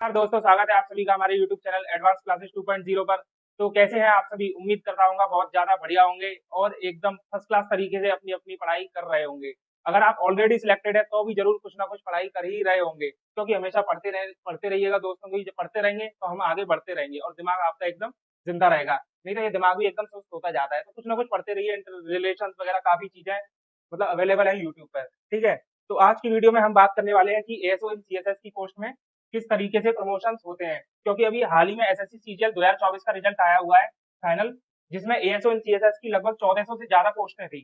नमस्कार दोस्तों, स्वागत है आप सभी का हमारे YouTube चैनल एडवांस क्लासेस 2.0 पर। तो कैसे हैं आप सभी? उम्मीद करता हूँ बहुत ज़्यादा बढ़िया होंगे और एकदम फर्स्ट क्लास तरीके से अपनी-अपनी पढ़ाई कर रहे होंगे। अगर आप ऑलरेडी सिलेक्टेड है तो भी ज़रूर कुछ ना कुछ पढ़ाई कर ही रहे होंगे, क्योंकि हमेशा पढ़ते रहिएगा दोस्तों, क्योंकि जब पढ़ते रहेंगे तो हम आगे बढ़ते रहेंगे और दिमाग आपका एकदम ज़िंदा रहेगा। नहीं तो ये दिमाग भी एकदम सुस्त होता जाता है, तो कुछ ना कुछ पढ़ते रहिए। इंटर रिलेशंस वगैरह काफ़ी चीज़ें मतलब अवेलेबल है यूट्यूब पर, ठीक है? तो आज की वीडियो में हम बात करने वाले हैं कि एएसओ इन सीएसएस की पोस्ट में किस तरीके से प्रमोशंस होते हैं, क्योंकि अभी हाल ही में एसएससी सीजीएल 2024 का रिजल्ट आया हुआ है फाइनल, जिसमें एएसओ इन सीएसएस की लगभग 1400 से ज्यादा पोस्टें थी।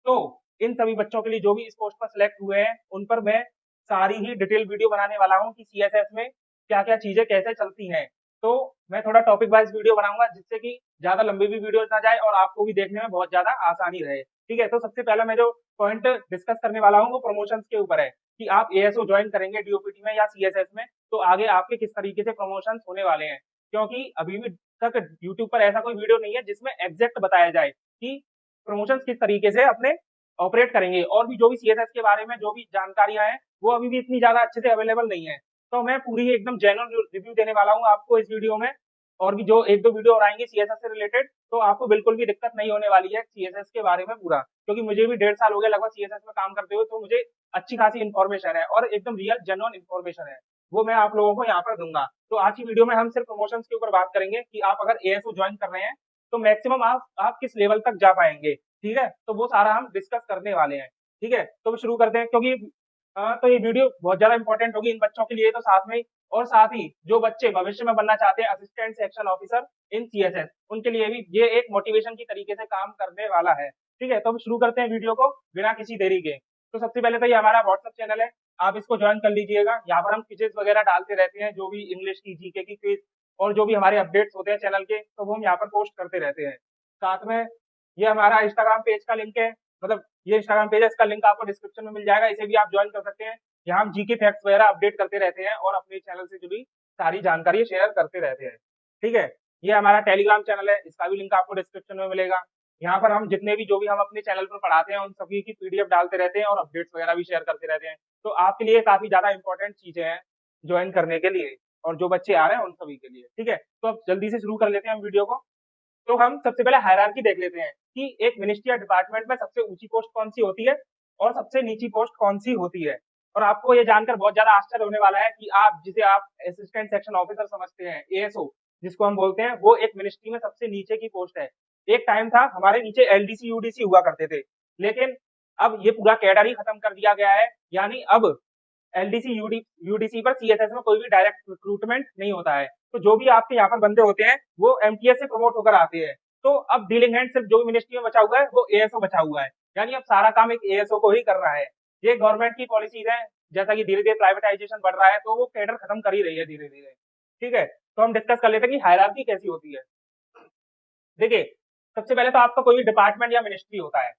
तो इन सभी बच्चों के लिए जो भी इस पोस्ट पर सिलेक्ट हुए हैं उन पर मैं सारी ही डिटेल वीडियो बनाने वाला हूँ कि सीएसएस में क्या क्या चीजें कैसे चलती हैं। तो मैं थोड़ा टॉपिक वाइज वीडियो बनाऊंगा जिससे कि ज्यादा लंबी भी वीडियो ना जाए और आपको भी देखने में बहुत ज्यादा आसानी रहे। ठीक है, तो सबसे पहला मैं जो पॉइंट डिस्कस करने वाला हूँ वो प्रमोशंस के ऊपर है कि आप एएसओ ज्वाइन करेंगे डीओपीटी में या सीएसएस में तो आगे आपके किस तरीके से प्रमोशंस होने वाले हैं। क्योंकि अभी भी तक यूट्यूब पर ऐसा कोई वीडियो नहीं है जिसमें एग्जैक्ट बताया जाए कि प्रमोशंस किस तरीके से अपने ऑपरेट करेंगे, और भी जो भी सीएसएस के बारे में जो भी जानकारियां हैं वो अभी भी इतनी ज्यादा अच्छे से अवेलेबल नहीं है। तो मैं पूरी एकदम जेन्युइन रिव्यू देने वाला हूँ आपको इस वीडियो में, और भी जो एक दो वीडियो और आएंगे सीएसएस से रिलेटेड, तो आपको बिल्कुल भी दिक्कत नहीं होने वाली है सीएसएस के बारे में पूरा, क्योंकि मुझे भी 1.5 साल हो गया लगभग सीएसएस में काम करते हुए, तो मुझे अच्छी खासी इन्फॉर्मेशन है और एकदम रियल जेन्युइन इन्फॉर्मेशन है, वो मैं आप लोगों को यहाँ पर दूंगा। तो आज की वीडियो में हम सिर्फ प्रमोशंस के ऊपर बात करेंगे कि आप अगर एएसओ ज्वाइन कर रहे हैं तो मैक्सिमम आप किस लेवल तक जा पाएंगे। ठीक है, तो वो सारा हम डिस्कस करने वाले हैं। ठीक है, तो शुरू करते हैं, क्योंकि तो ये वीडियो बहुत ज्यादा इंपॉर्टेंट होगी इन बच्चों के लिए, तो साथ में और साथ ही जो बच्चे भविष्य में बनना चाहते हैं assistant section officer in CSS, उनके लिए भी ये एक मोटिवेशन की तरीके से काम करने वाला है। ठीक है, तो अब शुरू करते हैं वीडियो को बिना किसी देरी के। तो सबसे पहले तो ये हमारा व्हाट्सएप चैनल है, आप इसको ज्वाइन कर लीजिएगा। यहाँ पर हम क्विजेस वगैरह डालते रहते हैं, जो भी इंग्लिश की जीके की क्विज और जो भी हमारे अपडेट्स होते हैं चैनल के, तो वो हम यहाँ पर पोस्ट करते रहते हैं। साथ में ये हमारा इंस्टाग्राम पेज का लिंक है, मतलब ये इंस्टाग्राम पेज है, इसका लिंक आपको डिस्क्रिप्शन में मिल जाएगा, इसे भी आप ज्वाइन कर सकते हैं। यहाँ हम जीके फैक्ट्स वगैरह अपडेट करते रहते हैं और अपने चैनल से जुड़ी सारी जानकारी शेयर करते रहते हैं। ठीक है, ये हमारा टेलीग्राम चैनल है, इसका भी लिंक आपको डिस्क्रिप्शन में मिलेगा। यहाँ पर हम जितने भी जो भी हम अपने चैनल पर पढ़ाते हैं उन सभी की पीडीएफ डालते रहते हैं और अपडेट्स वगैरह भी शेयर करते रहते हैं। तो आपके लिए काफी ज्यादा इंपॉर्टेंट चीजें हैं ज्वाइन करने के लिए, और जो बच्चे आ रहे हैं उन सभी के लिए। ठीक है, तो अब जल्दी से शुरू कर लेते हैं हम वीडियो को। तो हम सबसे पहले हायरार्की देख लेते हैं कि एक मिनिस्ट्री या डिपार्टमेंट में सबसे ऊंची पोस्ट कौन सी होती है और सबसे नीची पोस्ट कौन सी होती है। और आपको ये जानकर बहुत ज्यादा आश्चर्य होने वाला है कि आप जिसे आप असिस्टेंट सेक्शन ऑफिसर समझते हैं, एएसओ जिसको हम बोलते हैं, वो एक मिनिस्ट्री में सबसे नीचे की पोस्ट है। एक टाइम था हमारे नीचे एलडीसी यूडीसी हुआ करते थे, लेकिन अब ये पूरा कैडर ही खत्म कर दिया गया है। यानी अब एलडीसी यूडीसी पर सीएसएस में कोई भी डायरेक्ट रिक्रूटमेंट नहीं होता है। तो जो भी आपके यहाँ पर बंदे होते हैं वो एमटीएस से प्रमोट होकर आते हैं। तो अब डीलिंग हैंड सिर्फ जो भी मिनिस्ट्री में बचा हुआ है वो एएसओ बचा हुआ है, यानी अब सारा काम एक एएसओ को ही कर रहा है। ये गवर्नमेंट की पॉलिसीज है, जैसा कि धीरे धीरे प्राइवेटाइजेशन बढ़ रहा है तो वो कैडर खत्म कर ही रही है धीरे धीरे। ठीक है, तो हम डिस्कस कर लेते हैं कि हायरार्की कैसी होती है। देखिए, सबसे पहले तो आपका कोई भी डिपार्टमेंट या मिनिस्ट्री होता है।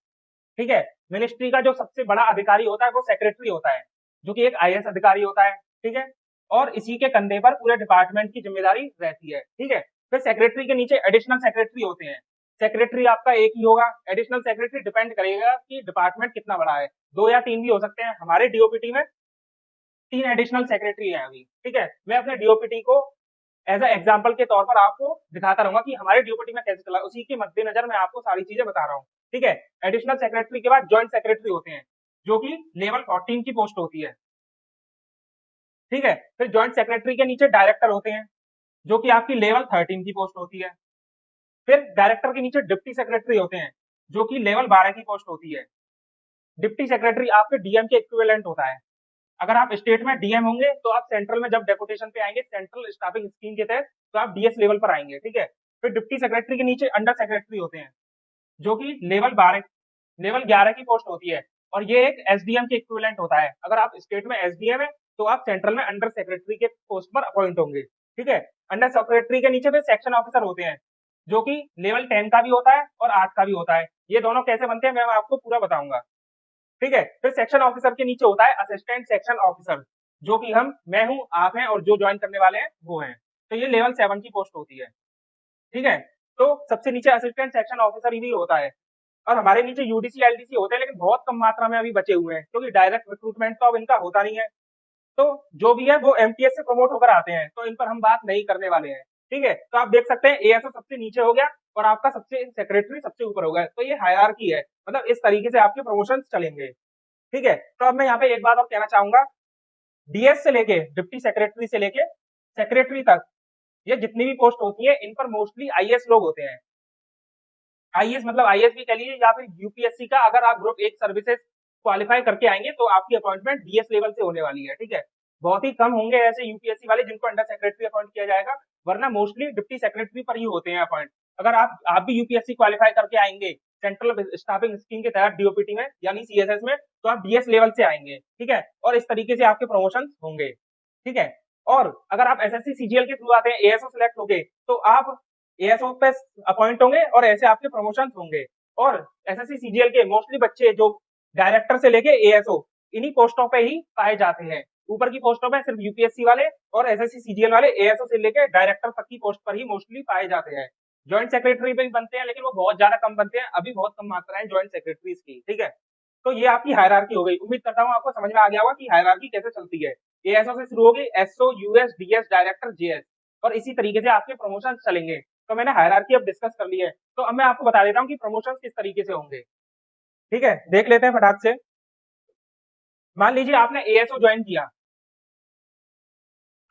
ठीक है, मिनिस्ट्री का जो सबसे बड़ा अधिकारी होता है वो सेक्रेटरी होता है, जो कि एक आईएएस अधिकारी होता है। ठीक है, और इसी के कंधे पर पूरे डिपार्टमेंट की जिम्मेदारी रहती है। ठीक है, फिर सेक्रेटरी के नीचे एडिशनल सेक्रेटरी होते हैं। सेक्रेटरी आपका एक ही होगा, एडिशनल सेक्रेटरी डिपेंड करेगा कि डिपार्टमेंट कितना बड़ा है, दो या तीन भी हो सकते हैं। हमारे डीओपीटी में 3 एडिशनल सेक्रेटरी है अभी। ठीक है, मैं अपने डीओपीटी को एज ए एग्जाम्पल के तौर पर आपको दिखाता रहूंगा कि हमारे डीओपीटी में कैसे चला, उसी के मद्देनजर मैं आपको सारी चीजें बता रहा हूँ। ठीक है, एडिशनल सेक्रेटरी के बाद ज्वाइंट सेक्रेटरी होते हैं, जो कि लेवल 14 की पोस्ट होती है। ठीक है, फिर ज्वाइंट सेक्रेटरी के नीचे डायरेक्टर होते हैं, जो कि आपकी लेवल 13 की पोस्ट होती है। फिर डायरेक्टर के नीचे डिप्टी सेक्रेटरी होते हैं, जो कि लेवल 12 की पोस्ट होती है। डिप्टी सेक्रेटरी आपके डीएम के इक्विवेलेंट होता है। अगर आप स्टेट में डीएम होंगे तो आप सेंट्रल में जब डेपुटेशन पे आएंगे सेंट्रल स्टाफिंग स्कीम के तहत, तो आप डीएस लेवल पर आएंगे। ठीक है, फिर डिप्टी सेक्रेटरी के नीचे अंडर सेक्रेटरी होते हैं, जो कि लेवल 11 की पोस्ट होती है, और ये एक एसडीएम के इक्विवेलेंट होता है। अगर आप स्टेट में एसडीएम है तो आप सेंट्रल में अंडर सेक्रेटरी के पोस्ट पर अपॉइंट होंगे। ठीक है, अंडर सेक्रेटरी के नीचे फिर सेक्शन ऑफिसर होते हैं, जो कि लेवल 10 का भी होता है और 8 का भी होता है। ये दोनों कैसे बनते हैं मैं आपको पूरा बताऊंगा। ठीक है, फिर सेक्शन ऑफिसर के नीचे होता है असिस्टेंट सेक्शन ऑफिसर, जो कि मैं हूं, आप हैं, और जो ज्वाइन करने वाले हैं वो हैं। तो ये लेवल 7 की पोस्ट होती है। ठीक है, तो सबसे नीचे असिस्टेंट सेक्शन ऑफिसर ही होता है, और हमारे नीचे यूडीसी एलडीसी होते हैं, लेकिन बहुत कम मात्रा में अभी बचे हुए हैं, क्योंकि डायरेक्ट रिक्रूटमेंट तो अब इनका होता नहीं है। तो जो भी है वो एमटीएस से प्रमोट होकर आते हैं, तो इन पर हम बात नहीं करने वाले हैं। ठीक है, तो आप देख सकते हैं एएसओ सबसे नीचे हो गया और आपका सबसे सेक्रेटरी सबसे ऊपर हो गया, तो ये हायरार्की है, मतलब इस तरीके से आपके प्रमोशन चलेंगे। ठीक है, तो अब मैं यहाँ पे एक बात और कहना चाहूंगा, डीएस से लेके डिप्टी सेक्रेटरी से लेके सेक्रेटरी तक ये जितनी भी पोस्ट होती है इन पर मोस्टली आईएएस लोग होते हैं। आईएएस मतलब आईएएस भी कह लीजिए या फिर यूपीएससी का, अगर आप ग्रुप एक सर्विसेज क्वालिफाई करके आएंगे तो आपकी अपॉइंटमेंट डीएस लेवल से होने वाली है। ठीक है, बहुत ही कम होंगे ऐसे यूपीएससी वाले जिनको अंडर सेक्रेटरी अपॉइंट किया जाएगा, वरना मोस्टली डिप्टी सेक्रेटरी पर ही होते हैं अपॉइंट। अगर आप भी यूपीएससी क्वालिफाई करके आएंगे सेंट्रल स्टाफिंग स्कीम के तहत डीओपीटी में यानी सीएसएस में, तो आप डीएस लेवल से आएंगे। ठीक है, और इस तरीके से आपके प्रमोशन होंगे। ठीक है, और अगर आप एसएससी सीजीएल के थ्रू आते हैं, एएसओ सिलेक्ट होके, तो आप एएसओ पे अपॉइंट होंगे और ऐसे आपके प्रमोशन होंगे। और एसएससी सीजीएल के मोस्टली बच्चे जो डायरेक्टर से लेके एएसओ इन्हीं पोस्टों पे ही पाए जाते हैं। ऊपर की पोस्टों पे सिर्फ यूपीएससी वाले और एसएससी सीजीएल वाले एएसओ से लेके डायरेक्टर तक की पोस्ट पर ही मोस्टली पाए जाते हैं। ज्वाइंट सेक्रेटरी पे भी बनते हैं, लेकिन वो बहुत ज्यादा कम बनते हैं, अभी बहुत कम मात्रा है ज्वाइंट सेक्रेटरीज की। ठीक है, तो ये आपकी हायरार्की हो गई। उम्मीद करता हूँ आपको समझ में आ गया होगा कि हायरार्की कैसे चलती है। एएसओ से शुरू होगी, SO, US, DS, director, JS, और इसी तरीके से आपके प्रमोशन चलेंगे। तो मैंने हायरार्की अब डिस्कस कर ली है, तो अब मैं आपको बता देता हूँ कि प्रमोशन किस तरीके से होंगे। ठीक है, देख लेते हैं फटाक से। मान लीजिए आपने एएसओ ज्वाइन किया,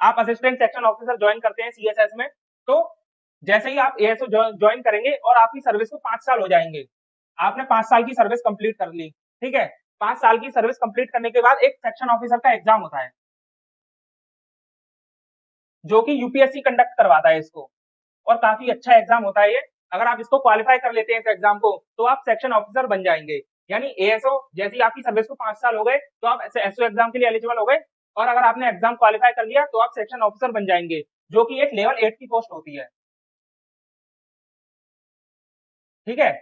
आप असिस्टेंट सेक्शन ऑफिसर ज्वाइन करते हैं सीएसएस में, तो जैसे ही आप एएसओ ज्वाइन करेंगे और आपकी सर्विस को 5 साल हो जाएंगे, आपने 5 साल की सर्विस कंप्लीट कर ली। ठीक है, 5 साल की सर्विस कंप्लीट करने के बाद एक सेक्शन ऑफिसर का एग्जाम होता है, जो कि यूपीएससी कंडक्ट करवाता है इसको, और काफी अच्छा एग्जाम होता है ये। अगर आप इसको क्वालिफाई कर लेते हैं इस एग्जाम को, तो आप सेक्शन ऑफिसर बन जाएंगे। यानी एएसओ जैसे ही आपकी सर्विस को 5 साल हो गए, तो आप एसओ एग्जाम के लिए एलिजिबल हो गए, और अगर आपने एग्जाम क्वालिफाई कर लिया तो आप सेक्शन ऑफिसर बन जाएंगे, जो कि एक लेवल 8 की पोस्ट होती है। ठीक है,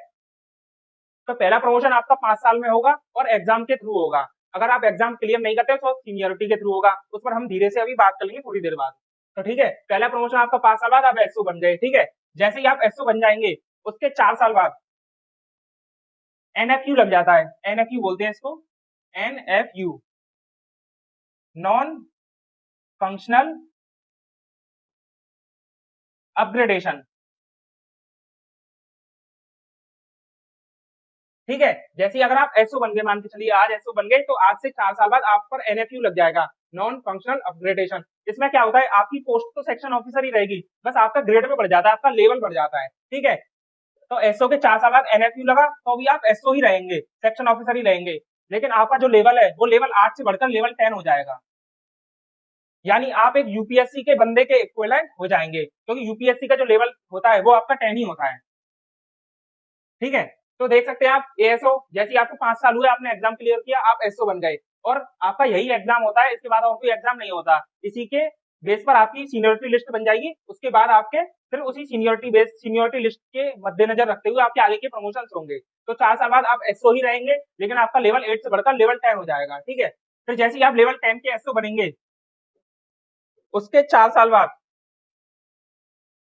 तो पहला प्रमोशन आपका 5 साल में होगा और एग्जाम के थ्रू होगा। अगर आप एग्जाम क्लियर नहीं करते तो सीनियरिटी के थ्रू होगा, उस पर हम धीरे से अभी बात कर लेंगे थोड़ी देर बाद। तो ठीक है, पहला प्रमोशन आपका 5 साल बाद आप एसओ बन गए। ठीक है, जैसे ही आप एसओ बन जाएंगे उसके 4 साल बाद एनएफयू लग जाता है। एनएफयू बोलते हैं इसको, एनएफयू, नॉन फंक्शनल अपग्रेडेशन। ठीक है, जैसे ही अगर आप एसओ बन गए, मान के चलिए आज एसओ बन गए, तो आज से 4 साल बाद आप पर एनएफयू लग जाएगा, नॉन फंक्शनल अपग्रेडेशन। इसमें क्या होता है, आपकी पोस्ट तो सेक्शन ऑफिसर ही रहेगी, बस आपका ग्रेड में बढ़ जाता है, आपका लेवल बढ़ जाता है। ठीक है, तो एसओ के 4 साल बाद एनएफयू लगा तो भी आप एसओ ही रहेंगे, सेक्शन ऑफिसर ही रहेंगे, लेकिन आपका जो लेवल है वो लेवल 8 से बढ़कर लेवल 10 हो जाएगा। यानी आप एक यूपीएससी के बंदे के इक्विवेलेंट हो जाएंगे, क्योंकि यूपीएससी का जो लेवल होता है वो आपका 10 ही होता है। ठीक है, तो देख सकते हैं आप एएसओ, जैसे ही आपको 5 साल हुए, आपने एग्जाम क्लियर किया, आप एसओ बन गए, और आपका यही एग्जाम होता है, इसके बाद और कोई एग्जाम नहीं होता। इसी के बेस पर आपकी सीनियरिटी लिस्ट बन जाएगी, उसके बाद आपके फिर उसी सीनियरिटी लिस्ट के मद्देनजर रखते हुए आपके आगे के प्रमोशन होंगे। तो 4 साल बाद आप एसओ ही रहेंगे, लेकिन आपका लेवल 8 से बढ़कर लेवल 10 हो जाएगा। ठीक है, फिर जैसे ही आप लेवल 10 के एसओ बनेंगे, उसके 4 साल बाद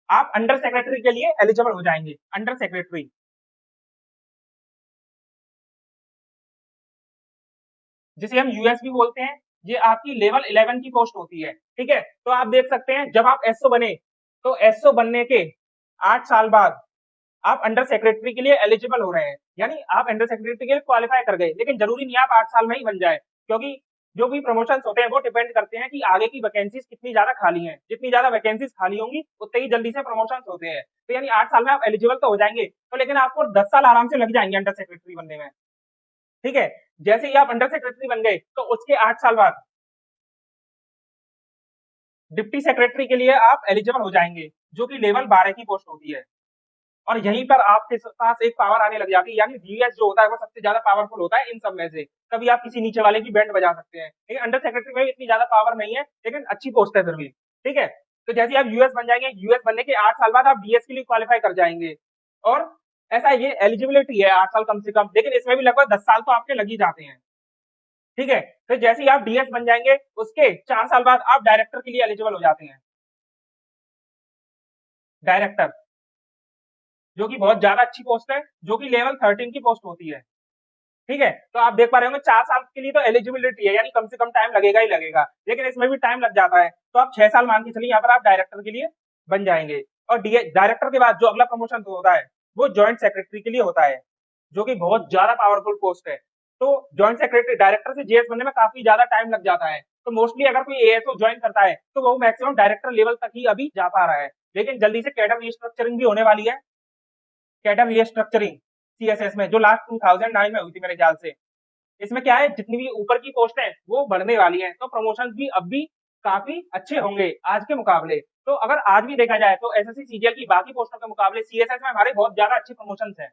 आप अंडर सेक्रेटरी के लिए एलिजिबल हो जाएंगे। अंडर सेक्रेटरी, जिसे हम यूएस भी बोलते हैं, ये आपकी लेवल 11 की पोस्ट होती है। ठीक है, तो आप देख सकते हैं जब आप एसओ बने, तो एसओ बनने के 8 साल बाद आप अंडर सेक्रेटरी के लिए एलिजिबल हो रहे हैं, यानी आप अंडर सेक्रेटरी के लिए क्वालिफाई कर गए। लेकिन जरूरी नहीं आप 8 साल में ही बन जाए, क्योंकि जो भी प्रमोशन होते हैं वो डिपेंड करते हैं कि आगे की वैकेंसीज कितनी ज्यादा खाली हैं। जितनी ज्यादा वैकेंसीज खाली होंगी उतने ही जल्दी से प्रमोशन होते हैं। तो यानी 8 साल में आप एलिजिबल तो हो जाएंगे, तो लेकिन आपको 10 साल आराम से लग जाएंगे अंडर सेक्रेटरी बनने में। ठीक है, जैसे ही आप अंडर सेक्रेटरी बन गए, तो उसके 8 साल बाद डिप्टी सेक्रेटरी के लिए आप एलिजिबल हो जाएंगे, जो कि लेवल 12 की पोस्ट होती है। और यहीं पर आपके पास एक पावर आने लग जाती है, यानी डीएस जो होता है वो सबसे ज्यादा पावरफुल होता है इन सब में से। कभी आप किसी नीचे वाले की बैंड बजा सकते हैं, लेकिन अंडर सेक्रेटरी में इतनी ज्यादा पावर नहीं है, लेकिन अच्छी पोस्ट है फिर भी। ठीक है, तो जैसे ही आप यूएस बन जाएंगे, यूएस बनने के 8 साल बाद आप डीएस के लिए क्वालिफाई कर जाएंगे। और ऐसा ये एलिजिबिलिटी है 8 साल कम से कम, लेकिन इसमें भी लगभग 10 साल तो आपके लग ही जाते हैं। ठीक है, फिर जैसे ही आप डीएस बन जाएंगे, उसके 4 साल बाद आप डायरेक्टर के लिए एलिजिबल हो जाते हैं। डायरेक्टर, जो कि बहुत ज्यादा अच्छी पोस्ट है, जो कि लेवल 13 की पोस्ट होती है। ठीक है, तो आप देख पा रहे होंगे 4 साल के लिए तो एलिजिबिलिटी है, यानी कम से कम टाइम लगेगा ही लगेगा, लेकिन इसमें भी टाइम लग जाता है। तो आप 6 साल मान के चलिए यहाँ पर आप डायरेक्टर के लिए बन जाएंगे। और डायरेक्टर के बाद जो अगला प्रमोशन होता है वो ज्वाइंट सेक्रेटरी के लिए होता है, जो कि बहुत ज्यादा पावरफुल पोस्ट है। तो ज्वाइंट सेक्रेटरी डायरेक्टर से जीएस बनने में काफी ज्यादा टाइम लग जाता है। तो मोस्टली अगर कोई एएसओ ज्वाइन करता है तो वो मैक्सिमम डायरेक्टर लेवल तक ही अभी जा पा रहा है, लेकिन जल्दी से कैडर रिस्ट्रक्चरिंग भी होने वाली है। कैडर रिस्ट्रक्चरिंग सीएसएस में जो लास्ट 2009 में हुई थी मेरे ख्याल से। इसमें क्या है, जितनी भी ऊपर की पोस्ट है वो बढ़ने वाली है, तो प्रमोशन भी अब भी काफी अच्छे होंगे आज के मुकाबले। तो अगर आज भी देखा जाए तो एसएससी सीजीएल की बाकी पोस्टों के मुकाबले सीएसएस में हमारे बहुत ज्यादा अच्छे प्रमोशन है।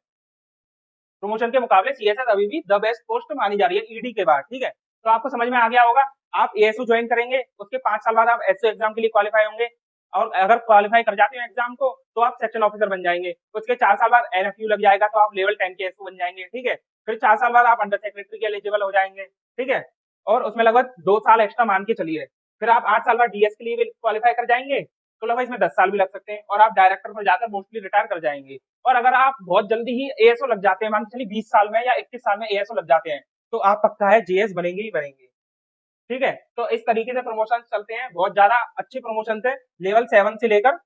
प्रमोशन के मुकाबले सीएसएस अभी भी द बेस्ट पोस्ट मानी जा रही है ईडी के बाद। ठीक है, तो आपको समझ में आ गया होगा। आप एएसओ ज्वाइन करेंगे, उसके 5 साल बाद आप एसओ एग्जाम के लिए क्वालिफाई होंगे, और अगर क्वालिफाई कर जाते हैं एग्जाम को तो आप सेक्शन ऑफिसर बन जाएंगे। उसके 4 साल बाद एनएफयू लग जाएगा तो आप लेवल 10 के एसओ बन जाएंगे। ठीक है, फिर 4 साल बाद आप अंडर सेक्रेटरी के एलिजिबल हो जाएंगे। ठीक है, और उसमें लगभग 2 साल एक्स्ट्रा मान के चलिए। फिर आप 8 साल बाद डीएस के लिए क्वालिफाई कर जाएंगे, तो लगभग इसमें 10 साल भी लग सकते हैं, और आप डायरेक्टर पर जाकर मोस्टली रिटायर कर जाएंगे। और अगर आप बहुत जल्दी ही एएसओ लग जाते हैं, मान के चलिए 20 साल में या 21 साल में एएसओ लग जाते हैं, तो आप पक्का है जीएस बनेंगे ही बनेंगे। ठीक है, तो इस तरीके से प्रमोशन चलते हैं, बहुत ज्यादा अच्छे प्रमोशन थे। लेवल 7 से लेकर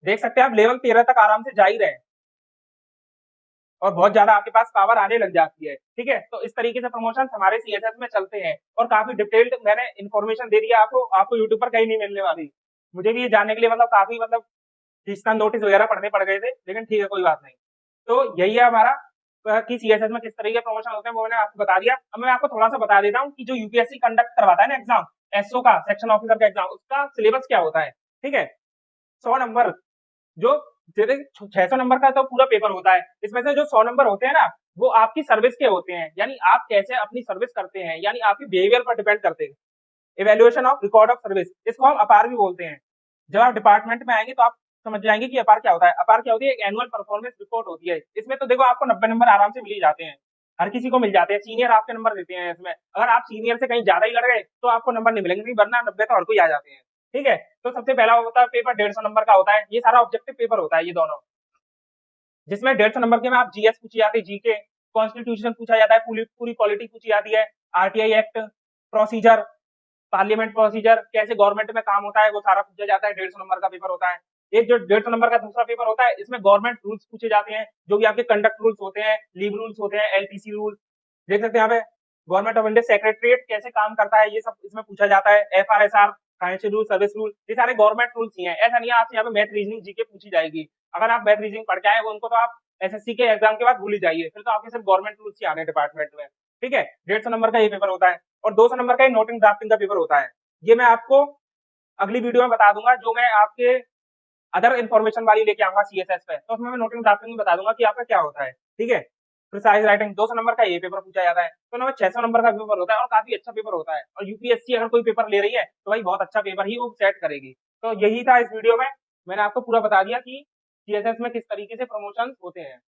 देख सकते हैं आप लेवल 13 तक आराम से जा ही रहे हैं, और बहुत ज्यादा आपके पास पावर आने लग जाती है। ठीक है, तो इस तरीके से प्रमोशन हमारे सीएसएस में चलते हैं, और काफी डिटेल्ड मैंने इन्फॉर्मेशन दे दिया आपको यूट्यूब पर कहीं नहीं मिलने वाली। मुझे भी ये जानने के लिए मतलब काफी जिसका नोटिस वगैरह पढ़ने पड़ गए थे, लेकिन ठीक है कोई बात नहीं। तो यही है हमारा कि सीएसएस में किस तरीके के प्रमोशन होते हैं वो मैंने आपको बता दिया। अब मैं आपको थोड़ा सा बता देता हूँ कि जो यूपीएससी कंडक्ट करवाता है ना एग्जाम, एसओ का, सेक्शन ऑफिसर का एग्जाम, उसका सिलेबस क्या होता है। ठीक है, 100 नंबर, जो 600 नंबर का तो पूरा पेपर होता है, इसमें से जो 100 नंबर होते हैं ना वो आपकी सर्विस के होते हैं, यानी आप कैसे अपनी सर्विस करते हैं, यानी आपकी बिहेवियर पर डिपेंड करते हैं। Evaluation of record of service, इसको हम अपार भी बोलते हैं। जब आप डिपार्टमेंट में आएंगे तो आप समझ जाएंगे कि अपार क्या होता है। अपार क्या होती है, एक एनुअल परफॉर्मेंस रिपोर्ट होती है। इसमें तो देखो आपको 90 नंबर आराम से मिल ही जाते हैं, हर किसी को मिल जाते हैं। सीनियर आपके नंबर देते हैं इसमें, अगर आप सीनियर से कहीं ज्यादा ही लड़ गए तो आपको नंबर नहीं मिलेंगे, नहीं, वरना 90 तो हर कोई आ जाते हैं। ठीक है, तो सबसे पहला होता है पेपर 150 नंबर का होता है, ये सारा ऑब्जेक्टिव पेपर होता है ये दोनों, जिसमें 150 नंबर के में आप जीएस पूछी जाती है, जीके, कॉन्स्टिट्यूशन पूछा जाता है, पूरी पूरी पॉलिटी पूछी जाती है, RTI act, procedure, parliament procedure, कैसे गवर्नमेंट में काम होता है, वो सारा पूछा जाता है। 150 नंबर का पेपर होता है। एक जो 150 नंबर का दूसरा पेपर होता है, इसमें गवर्नमेंट रूल्स पूछे जाते हैं, जो कि आपके कंडक्ट रूल्स होते हैं, लीव रूल्स होते हैं, एलपीसी रूल, देख सकते हैं यहाँ पे। गवर्नमेंट ऑफ इंडिया सेक्रेटरीट कैसे काम करता है, ये सब इसमें पूछा जाता है। एफआरएसआर, फाइनेंशियल रूल, सर्विस रूल, ये सारे गवर्नमेंट रूल्स ही हैं। ऐसा नहीं है आपसे यहाँ पे मैथ रीजनिंग जीके पूछी जाएगी। अगर आप मैथ रीजनिंग पढ़ के आए उनको तो आप एसएससी के एग्जाम के बाद भूल ही जाइए, फिर तो आपके सिर्फ गवर्नमेंट रूल्स ही आने डिपार्टमेंट में। ठीक है, 150 नंबर का ये पेपर होता है, और 200 नंबर का नोटिंग ड्राफ्टिंग का पेपर होता है। ये मैं आपको अगली वीडियो में बता दूंगा, जो मैं आपके अदर इन्फॉर्मेशन वाली लेके आऊंगा सीएसएस पे, तो उसमें मैं नोटिंग ड्राफ्टिंग में बता दूंगा कि आपका क्या होता है। ठीक है, प्रिसाइज राइटिंग 200 नंबर का ये पेपर पूछा जाता है, तो नंबर 600 नंबर का पेपर होता है, और काफी अच्छा पेपर होता है। और यूपीएससी अगर कोई पेपर ले रही है तो भाई बहुत अच्छा पेपर ही वो सेट करेगी। तो यही था इस वीडियो में, मैंने आपको पूरा बता दिया कि सीएसएस में किस तरीके से प्रमोशन होते हैं।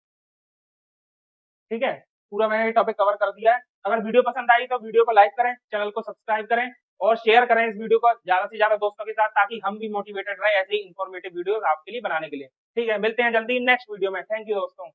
ठीक है, पूरा मैंने टॉपिक कवर कर दिया है। अगर वीडियो पसंद आई तो वीडियो को लाइक करें, चैनल को सब्सक्राइब करें, और शेयर करें इस वीडियो को ज्यादा से ज्यादा दोस्तों के साथ, ताकि हम भी मोटिवेटेड रहे ऐसे ही इन्फॉर्मेटिव वीडियो आपके लिए बनाने के लिए। ठीक है, मिलते हैं जल्दी नेक्स्ट वीडियो में। थैंक यू दोस्तों।